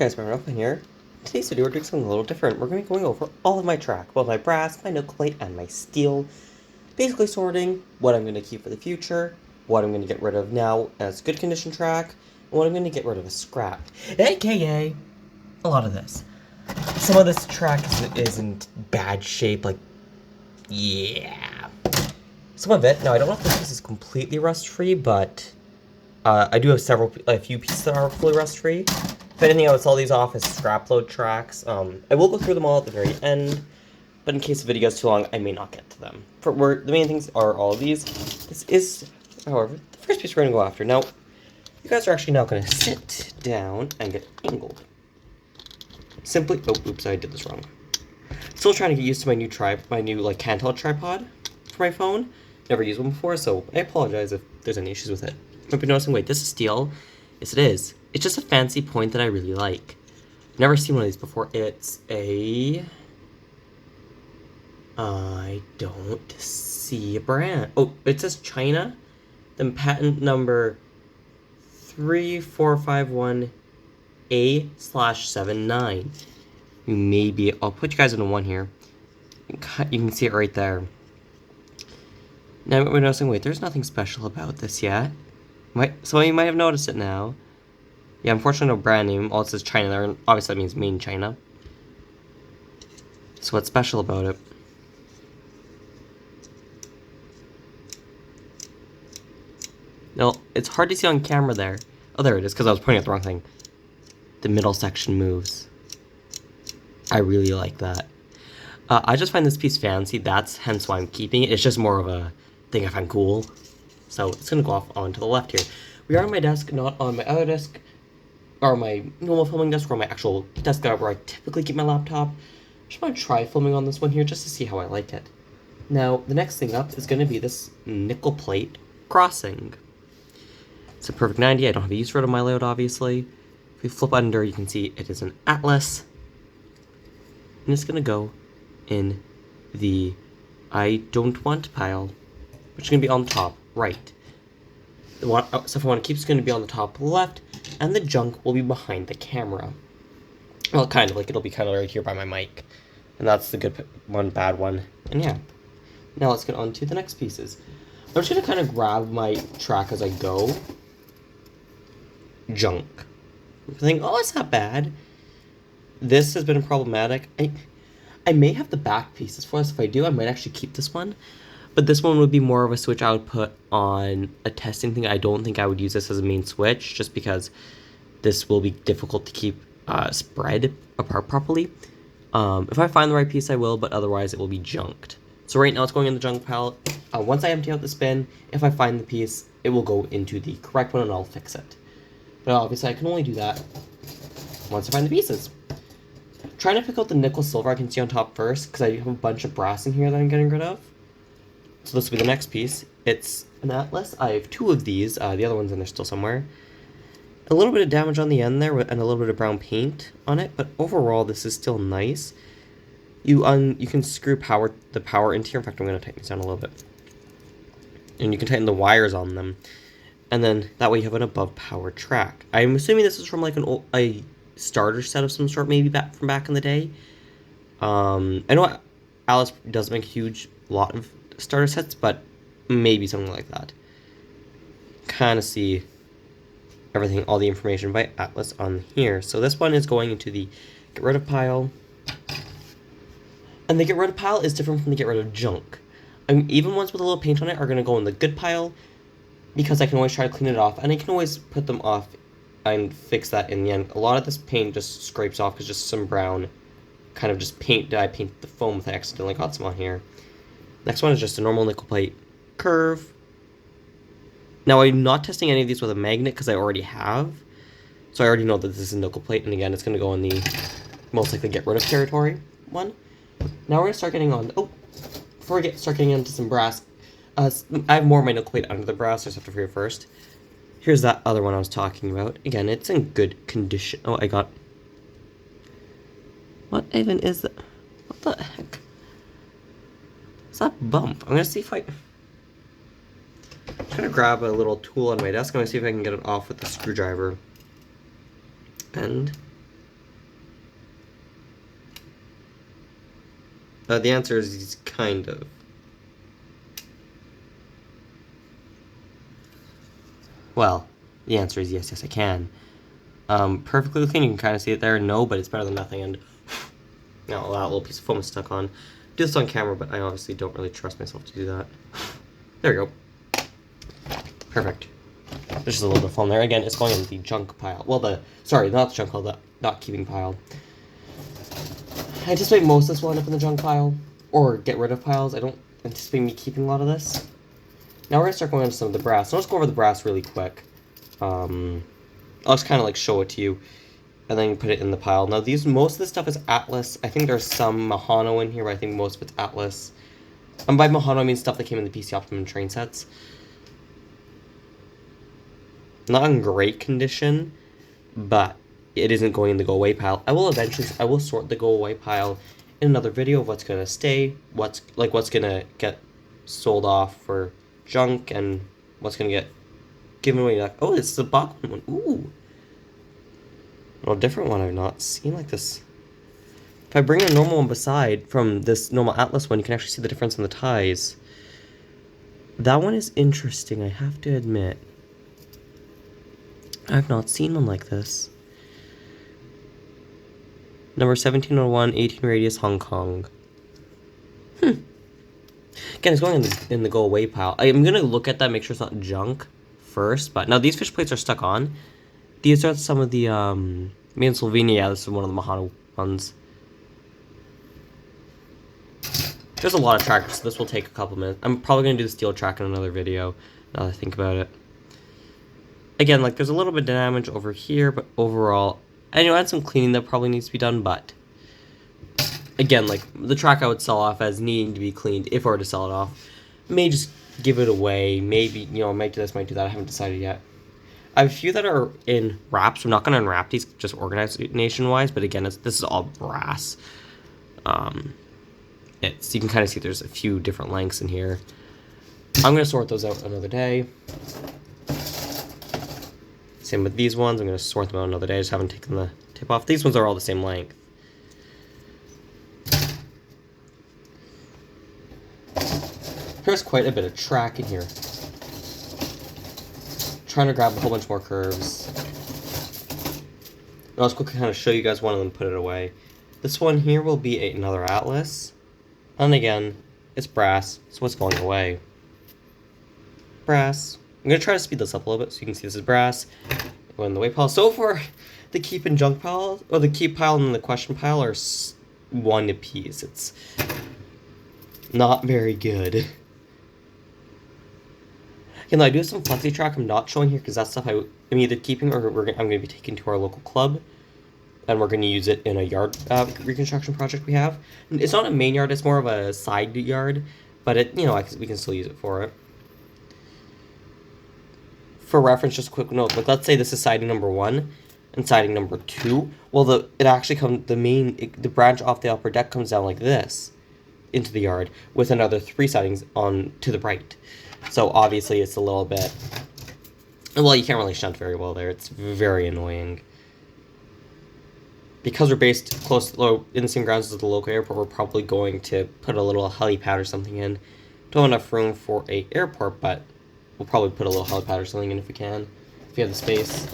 Guys, Martin here. In today's video, we're doing something a little different. We're going to be going over all of my track, both my brass, my nickel plate, and my steel. Basically sorting what I'm going to keep for the future, what I'm going to get rid of now as good condition track, and what I'm going to get rid of as scrap. AKA, a lot of this. Some of this track isn't bad shape, like, yeah. Some of it, now I don't know if this piece is completely rust-free, but I do have a few pieces that are fully rust-free. If anything, I would sell these off as scrap load tracks. I will go through them all at the very end, but in case the video goes too long, I may not get to them. The main things are all of these. This is, however, the first piece we're going to go after. Now, you guys are actually now going to sit down and get angled. Simply, oh, oops, I did this wrong. Still trying to get used to my new like handheld tripod for my phone. Never used one before, so I apologize if there's any issues with it. Might be noticing, wait, this is steel? Yes, it is. It's just a fancy point that I really like. I've never seen one of these before. It's a... I don't see a brand. Oh, it says China. Then patent number 3451A/79. You may be... I'll put you guys into one here. You can see it right there. Now we're noticing, wait, there's nothing special about this yet. Some of you might have noticed it now. Yeah, unfortunately no brand name. All it says China there, and obviously that means made in China. So what's special about it? No, it's hard to see on camera there. Oh, there it is, because I was pointing at the wrong thing. The middle section moves. I really like that. I just find this piece fancy. That's hence why I'm keeping it. It's just more of a thing I find cool. So it's going to go off onto the left here. We are on my desk, not on my other desk, or my normal filming desk, or my actual desk where I typically keep my laptop. I just want to try filming on this one here just to see how I like it. Now, the next thing up is going to be this nickel plate crossing. It's a perfect 90. I don't have a use for it on my layout, obviously. If we flip under, you can see it is an Atlas. And it's going to go in the I don't want pile, which is going to be on the top right. So if I want to keep, it's going to be on the top left, and the junk will be behind the camera. Well, kind of, like it'll be kind of right here by my mic. And that's the good one, bad one. And yeah. Now let's get on to the next pieces. I'm just going to kind of grab my track as I go. Junk. I think, oh, it's not bad. This has been problematic. I may have the back pieces for this. If I do, I might actually keep this one. But this one would be more of a switch output on a testing thing. I don't think I would use this as a main switch, just because this will be difficult to keep spread apart properly. If I find the right piece, I will, but otherwise it will be junked. So right now it's going in the junk pile. Once I empty out this bin, if I find the piece, it will go into the correct one and I'll fix it. But obviously I can only do that once I find the pieces. Trying to pick out the nickel silver I can see on top first, because I have a bunch of brass in here that I'm getting rid of. So this will be the next piece. It's an Atlas. I have two of these. The other one's in there still somewhere. A little bit of damage on the end there, and a little bit of brown paint on it, but overall this is still nice. You can screw the power into here. In fact, I'm going to tighten this down a little bit. And you can tighten the wires on them. And then that way you have an above power track. I'm assuming this is from like a starter set of some sort, maybe from back in the day. I know Alice does make a huge lot of starter sets, but maybe something like that. Kind of see everything, all the information by Atlas on here. So this one is going into the get rid of pile. And the get rid of pile is different from the get rid of junk. Even ones with a little paint on it are going to go in the good pile, because I can always try to clean it off, and I can always put them off and fix that in the end. A lot of this paint just scrapes off because just some brown kind of just paint that I painted the foam with. I accidentally got some on here. Next one is just a normal nickel plate curve. Now I'm not testing any of these with a magnet because I already have. So I already know that this is a nickel plate, and again it's going to go in the most likely get rid of territory one. Now we're going to start getting on, before we start getting into some brass, I have more of my nickel plate under the brass, so I just have to figure it first. Here's that other one I was talking about. Again, it's in good condition. Oh, I got... What even is that? What the heck? What's that bump? I'm going to see if I... I'm going to grab a little tool on my desk. I'm going to see if I can get it off with the screwdriver. And The answer is kind of. Well, the answer is yes, I can. Perfectly clean, you can kind of see it there. No, but it's better than nothing. And now that little piece of foam is stuck on. Do this on camera, but I obviously don't really trust myself to do that. There we go. Perfect. There's just a little bit of foam there. Again, it's going in the junk pile. Well, sorry, not the junk pile, the not keeping pile. I anticipate most of this will end up in the junk pile, or get rid of piles. I don't anticipate me keeping a lot of this. Now we're going to start going into some of the brass. So let's go over the brass really quick. I'll just kind of like show it to you, and then put it in the pile. Now most of this stuff is Atlas. I think there's some Mahano in here, but I think most of it's Atlas. And by Mahano, I mean stuff that came in the PC Optimum train sets. Not in great condition, but it isn't going in the go away pile. I will sort the go away pile in another video of what's gonna stay, what's gonna get sold off for junk, and what's gonna get given away. Like, oh, it's the Bachmann one. Ooh, a different one I've not seen like this. If I bring a normal one beside from this normal Atlas one, you can actually see the difference in the ties. That one is interesting, I have to admit. I've not seen one like this. Number 1701, 18 radius, Hong Kong. Again, it's going in the go away pile. I'm gonna look at that, make sure it's not junk first. But now these fish plates are stuck on. These are some of the me in Slovenia. Yeah, this is one of the Mahano ones. There's a lot of trackers, so this will take a couple minutes. I'm probably gonna do the steel track in another video. Now that I think about it. Again, like, there's a little bit of damage over here, but overall, I know I had some cleaning that probably needs to be done, but again, like, the track I would sell off as needing to be cleaned if I were to sell it off. May just give it away, maybe, you know, might do this, might do that, I haven't decided yet. I have a few that are in wraps. I'm not going to unwrap these, just organization-wise, but again, this is all brass. You can kind of see there's a few different lengths in here. I'm going to sort those out another day. Same with these ones. I'm going to sort them out another day. I just haven't taken the tip off. These ones are all the same length. There's quite a bit of track in here. Trying to grab a whole bunch more curves. I'll just quickly kind of show you guys one of them, put it away. This one here will be another Atlas. And again, it's brass, so what's going away? Brass. I'm going to try to speed this up a little bit so you can see this is brass. Go in the weight pile. So far, the keep and junk pile, or the keep pile and the question pile are one apiece. It's not very good. Again, though, I do have some flexi track I'm not showing here because that stuff I'm either keeping or I'm going to be taking to our local club. And we're going to use it in a yard reconstruction project we have. And it's not a main yard, it's more of a side yard. But, we can still use it for it. For reference, just a quick note, like let's say this is siding number 1 and siding number 2. Well, the branch off the upper deck comes down like this into the yard with another 3 sidings on to the right. So obviously it's a little bit, well, you can't really shunt very well there. It's very annoying. Because we're based in the same grounds as the local airport, we're probably going to put a little helipad or something in. Don't have enough room for an airport, but we'll probably put a little helipad or something in if we can, if we have the space.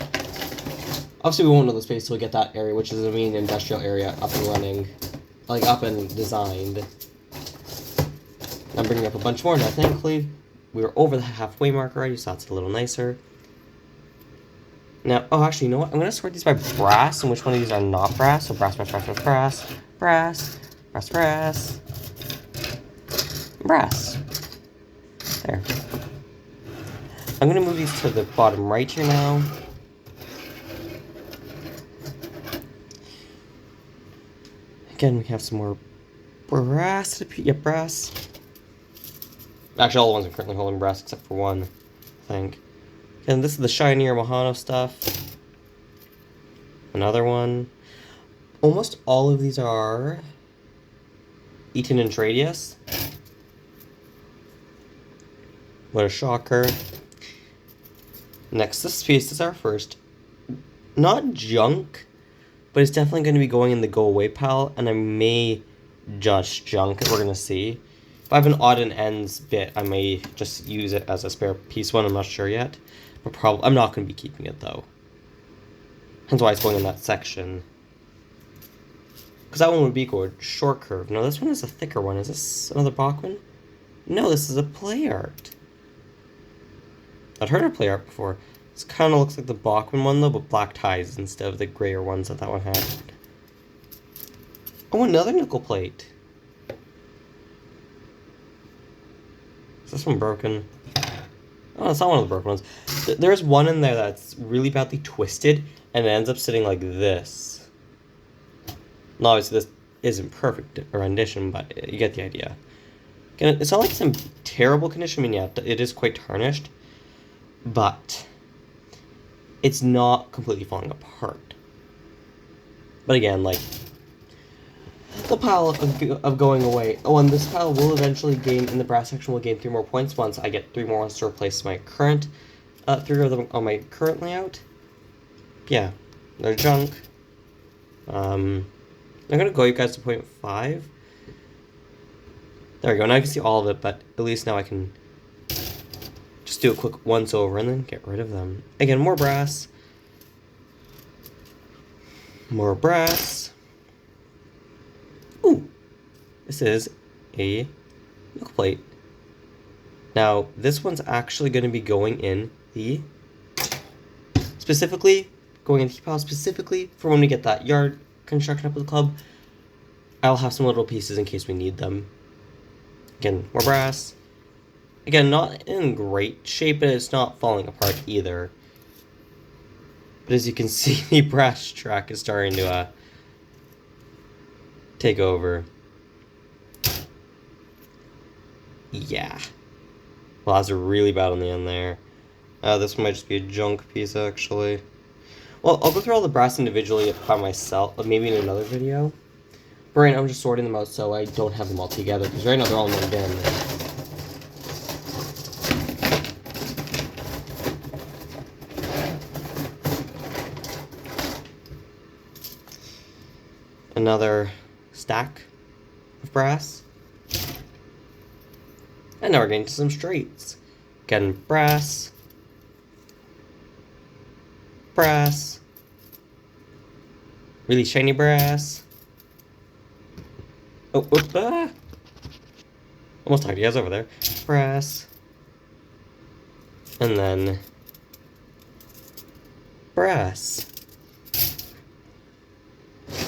Obviously, we won't know the space till we get that area, which is the main industrial area up and running, like up and designed. I'm bringing up a bunch more now, thankfully. We were over the halfway mark already, so that's a little nicer. Now, actually, you know what? I'm going to sort these by brass, and which one of these are not brass. So brass, brass, brass, brass, brass, brass, brass, brass, brass. There. I'm going to move these to the bottom right here now. Again, we have some more brass. Yep, brass. Actually, all the ones I'm currently holding brass except for one, I think. And this is the shinier Mahano stuff. Another one. Almost all of these are 18-inch radius. What a shocker. Next, this piece is our first. Not junk, but it's definitely going to be going in the go away pile, and I may just junk. We're gonna see. If I have an odd and ends bit, I may just use it as a spare piece one. I'm not sure yet. But probably I'm not gonna be keeping it though. Hence why it's going in that section. Because that one would be good. Short curve. No, this one is a thicker one. Is this another Bachmann? No, this is a play art. I'd heard of play art before. This kind of looks like the Bachmann one though, but black ties instead of the grayer ones that one had. Oh, another nickel plate. Is this one broken? Oh, it's not one of the broken ones. There's one in there that's really badly twisted, and it ends up sitting like this. Now, obviously, this isn't perfect rendition, but you get the idea. Again, it's not like some terrible condition. I mean, yeah, it is quite tarnished, but it's not completely falling apart. But again, like, the pile of going away. Oh, and this pile will eventually gain, in the brass section, will gain 3 more points once I get 3 more ones to replace my current, 3 of them on my current layout. Yeah, they're junk. I'm gonna go you guys to 0.5. There we go, now I can see all of it, but at least now I can just do a quick once over and then get rid of them. Again, more brass. More brass. Ooh, this is a nickel plate. Now, this one's actually going to be going in the, specifically, going in the pile specifically for when we get that yard construction up with the club. I'll have some little pieces in case we need them. Again, more brass. Again, not in great shape, but it's not falling apart either. But as you can see, the brass track is starting to take over. Yeah. Well, that's really bad on the end there. This one might just be a junk piece, actually. Well, I'll go through all the brass individually by myself, maybe in another video. But right now I'm just sorting them out so I don't have them all together, because right now they're all in one bin. Another stack of brass. And now we're getting to some straights. Again, brass. Brass. Really shiny brass. Oh, ah! Almost talked to you guys over there. Brass. And then brass.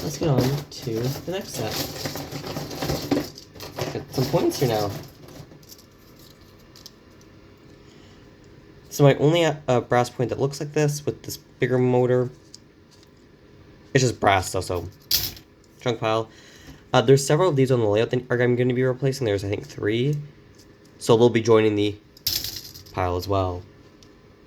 Let's get on to the next set. Get some points here now. So my only brass point that looks like this with this bigger motor. It's just brass though, so chunk pile. There's several of these on the layout that I'm going to be replacing. There's I think 3, so they'll be joining the pile as well.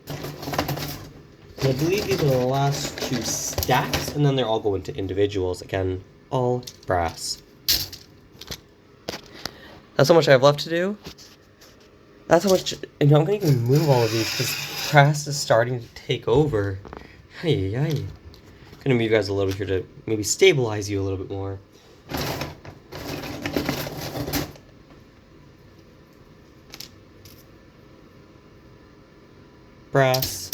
And I believe these are the last 2 stacks, and then they're all going to individuals. Again, all brass. That's how much I have left to do. That's how much, and I'm going to even move all of these because brass is starting to take over. Hey, I'm going to move you guys a little here to maybe stabilize you a little bit more. Brass.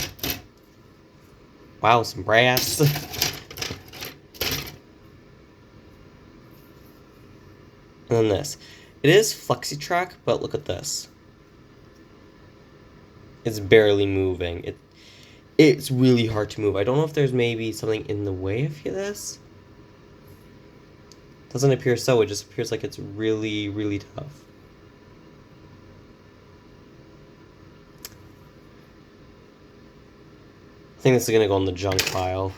Wow, some brass. And then this. It is FlexiTrack, but look at this. It's barely moving. It's really hard to move. I don't know if there's maybe something in the way of this. Doesn't appear so. It just appears like it's really, really tough. I think this is going to go in the junk pile.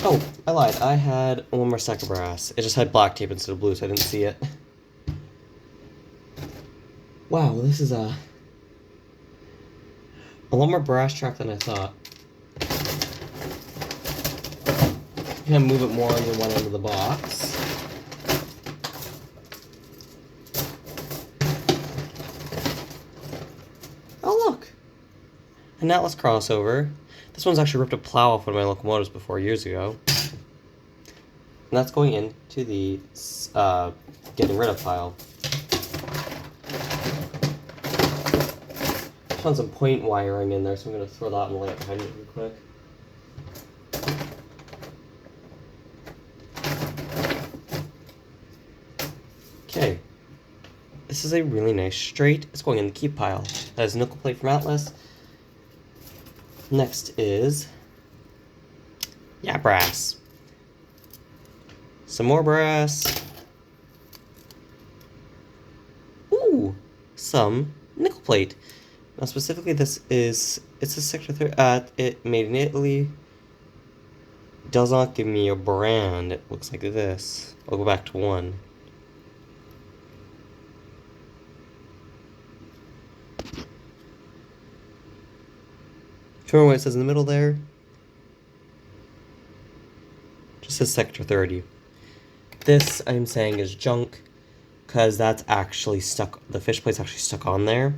Oh, I lied. I had one more stack of brass. It just had black tape instead of blue, so I didn't see it. Wow, this is a lot more brass track than I thought. I'm going to move it more on one end of the box. Oh, look! An Atlas crossover. This one's actually ripped a plow off one of my locomotives before years ago. And that's going into the getting rid of pile. Found some point wiring in there, so I'm going to throw that and lay it behind me real quick. Okay. This is a really nice straight. It's going in the keep pile. That is nickel plate from Atlas. Next is... yeah, brass. Some more brass. Ooh! Some nickel plate. Now specifically this is... it's a Sector 30... it made in Italy. Does not give me a brand. It looks like this. I'll go back to one. Remember what it says in the middle there? Just says Sector 30. This, I'm saying, is junk, because that's actually stuck, the fish plate's actually stuck on there.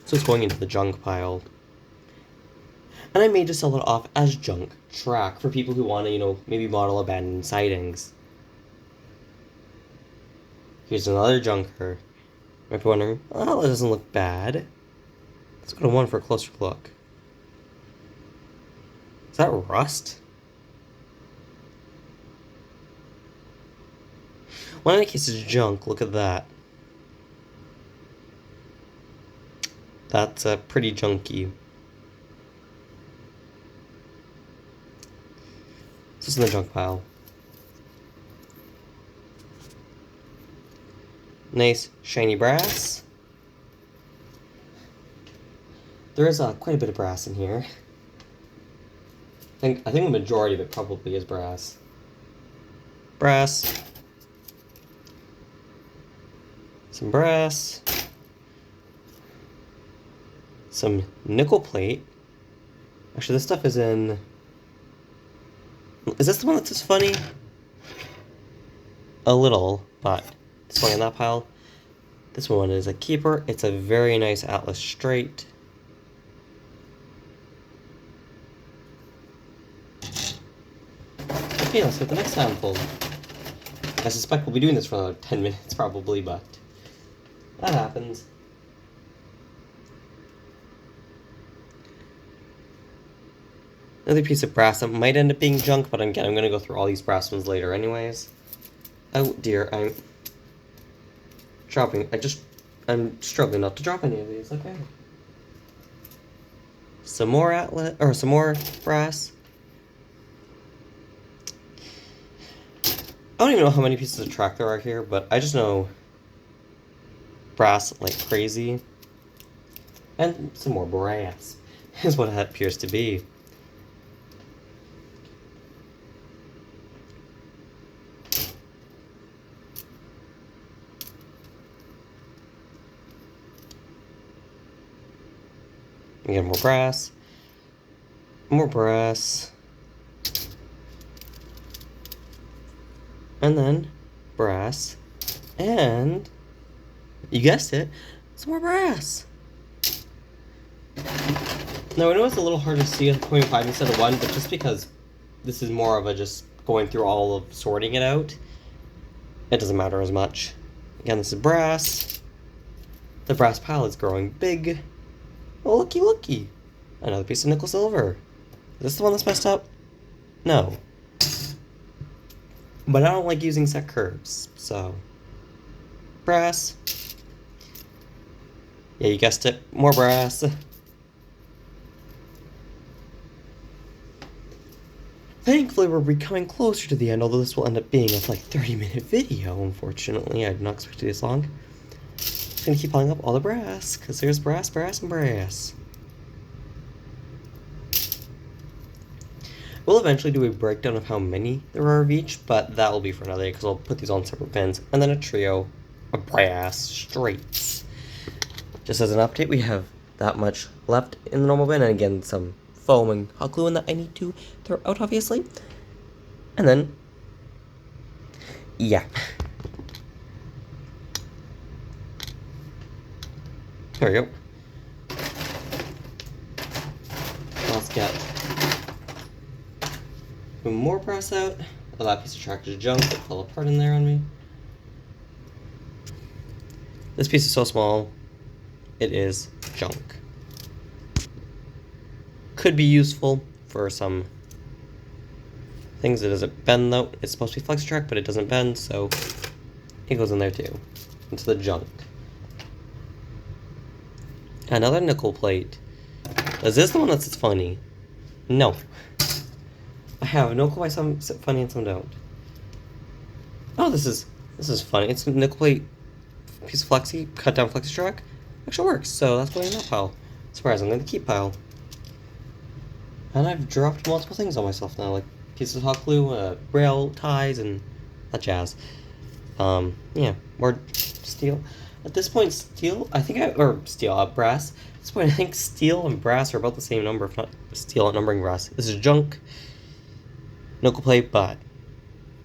So it's going into the junk pile. And I may just sell it off as junk track for people who want to, you know, maybe model abandoned sightings. Here's another junker. You might be wondering, oh, that doesn't look bad. Let's go to one for a closer look. Is that rust? Well, in any case, it's junk. Look at that. That's pretty junky. This is in the junk pile. Nice, shiny brass. There is quite a bit of brass in here. I think the majority of it probably is brass. Brass. Some brass. Some nickel plate. Actually, this stuff is in... is this the one that's just funny? A little, but it's going in that pile. This one is a keeper. It's a very nice Atlas straight. Okay, let's get the next handful. I suspect we'll be doing this for another 10 minutes probably, but that happens. Another piece of brass that might end up being junk, but again, I'm going to go through all these brass ones later anyways. Oh dear, I'm dropping, I'm struggling not to drop any of these, okay. Some more Atlas, or some more brass. I don't even know how many pieces of track there are here, but I just know brass like crazy. And some more brass is what that appears to be. Again, more brass. More brass. And then brass. And you guessed it, some more brass. Now I know it's a little hard to see at 0.5 instead of 1, but just because this is more of a just going through all of sorting it out, it doesn't matter as much. Again, this is brass. The brass pile is growing big. Oh, looky, looky. Another piece of nickel silver. Is this the one that's messed up? No. But I don't like using set curves, so... brass. Yeah, you guessed it. More brass. Thankfully, we're becoming closer to the end, although this will end up being a, like, 30-minute video, unfortunately. I did not expect it this long. I'm gonna keep piling up all the brass, because there's brass, brass, and brass. We'll eventually do a breakdown of how many there are of each, but that will be for another day, because I'll put these on separate bins. And then a trio of brass straights. Just as an update, we have that much left in the normal bin, and again, some foam and hot glue in that I need to throw out, obviously. And then, yeah. There we go. get more brass out. Oh, that piece of track is junk. It fell apart in there on me. This piece is so small, it is junk. Could be useful for some things. It doesn't bend though. It's supposed to be FlexiTrack, but it doesn't bend, so it goes in there too, into the junk. Another nickel plate. Is this the one that's funny? No. I have no clue why some sit funny and some don't. Oh, this is funny. It's a nickel plate piece of flexi, cut down FlexiTrack. Actually works, so that's going in that pile. Surprise, I'm going to keep pile. And I've dropped multiple things on myself now, like pieces of hot glue, rail ties, and that jazz. Yeah, more steel. At this point, brass. At this point, I think steel and brass are about the same number, if not steel outnumbering brass. This is junk. Nickel plate, but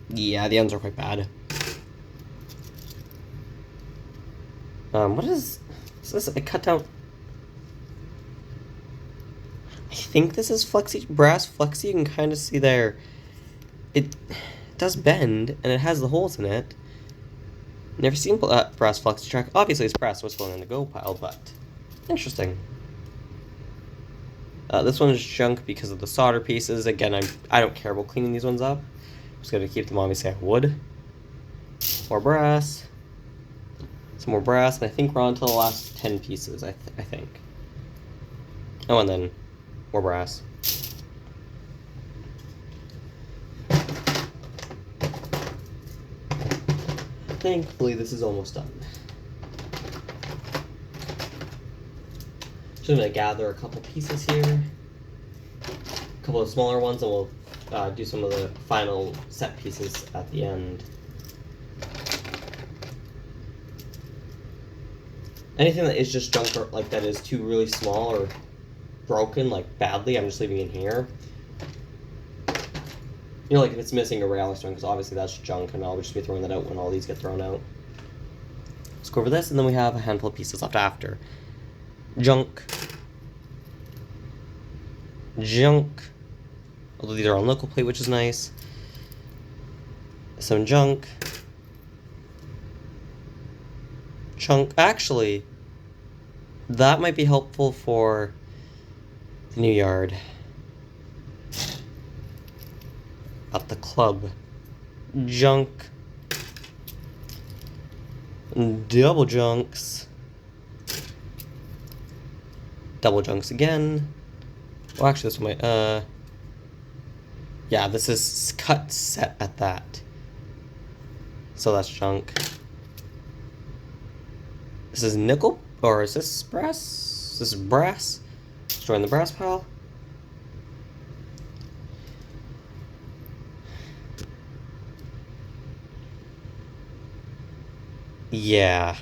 yeah, the ends are quite bad. What is this? I cut down. I think this is brass flexi. You can kind of see there. It does bend, and it has the holes in it. Never seen brass FlexiTrack. Obviously, it's brass, so it's going in the go pile, but interesting. This one is junk because of the solder pieces. Again, I don't care about cleaning these ones up. I'm just going to keep them, obviously, I would. More brass. Some more brass, and I think we're on to the last 10 pieces, I think. Oh, and then more brass. Thankfully, this is almost done. So I'm going to gather a couple pieces here. A couple of smaller ones, and we'll do some of the final set pieces at the end. Anything that is just junk, or like that is too really small or broken, like badly, I'm just leaving in here. You know, like if it's missing a rail or something, because obviously that's junk, and I'll just be throwing that out when all these get thrown out. Let's go over this, and then we have a handful of pieces left after. Junk. Junk. Although these are on nickel plate, which is nice. Some junk. Chunk. Actually, that might be helpful for the new yard. At the club. Junk. Double junks. Double junks again. Well, actually, this one might, yeah, this is cut set at that. So that's junk. This is nickel? Or is this brass? This is brass. Let's join the brass pile. Yeah.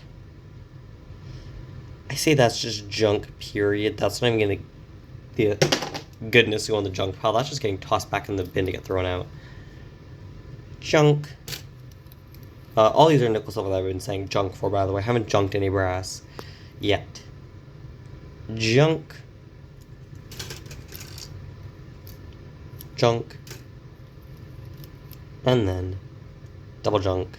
I say that's just junk, period. That's not even gonna be a goodness go on the junk pile. That's just getting tossed back in the bin to get thrown out. Junk. All these are nickel silver that I've been saying junk for, by the way. I haven't junked any brass yet. Junk. Junk. And then double junk.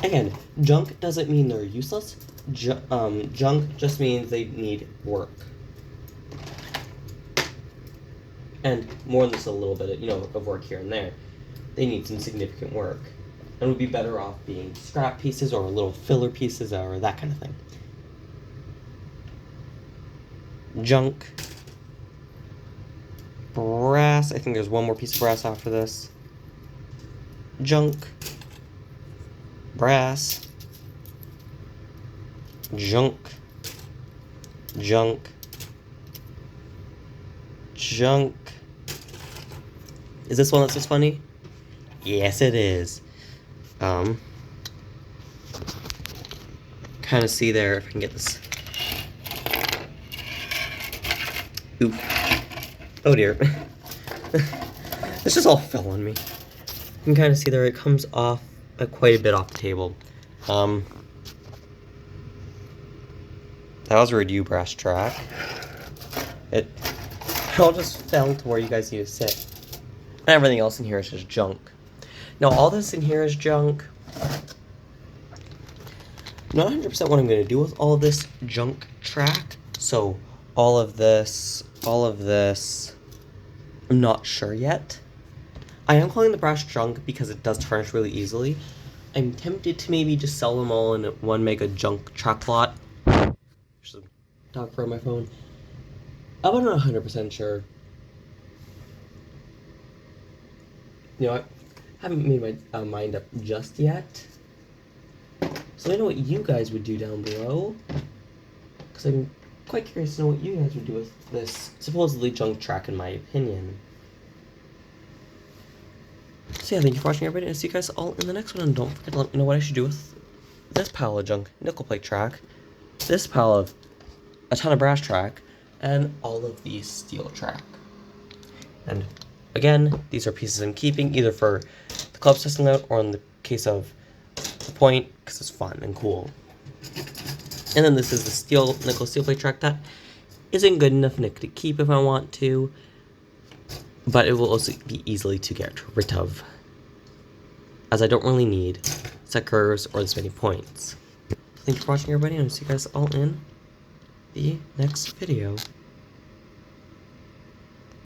Again, junk doesn't mean they're useless. Junk just means they need work. And more than just a little bit of work here and there. They need some significant work. And would be better off being scrap pieces or little filler pieces or that kind of thing. Junk. Brass. I think there's one more piece of brass after this. Junk. Brass. Junk. Junk. Junk. Is this one that's just funny? Yes, it is. Kind of see there if I can get this. Oop. Oh dear. This just all fell on me. You can kind of see there it comes off quite a bit off the table. That was a Redu brass track. it all just fell to where you guys need to sit. And everything else in here is just junk. Now, all this in here is junk. Not 100% what I'm going to do with all this junk track. So, all of this, I'm not sure yet. I am calling the brass junk because it does tarnish really easily. I'm tempted to maybe just sell them all in one mega junk track lot. There's a dog fur on my phone. I'm not 100% sure. You know, I haven't made my mind up just yet. So let me know what you guys would do down below. Because I'm quite curious to know what you guys would do with this supposedly junk track, in my opinion. So yeah, thank you for watching, everybody, and I'll see you guys all in the next one. And don't forget to let me know what I should do with this pile of junk nickel plate track, this pile of a ton of brass track, and all of the steel track. And again, these are pieces I'm keeping either for the club's testing out or in the case of the point, because it's fun and cool. And then this is the nickel steel plate track that isn't good enough Nick to keep if I want to, but it will also be easily to get rid of, as I don't really need set curves or this many points. Thank you for watching, everybody, and I'll see you guys all in the next video.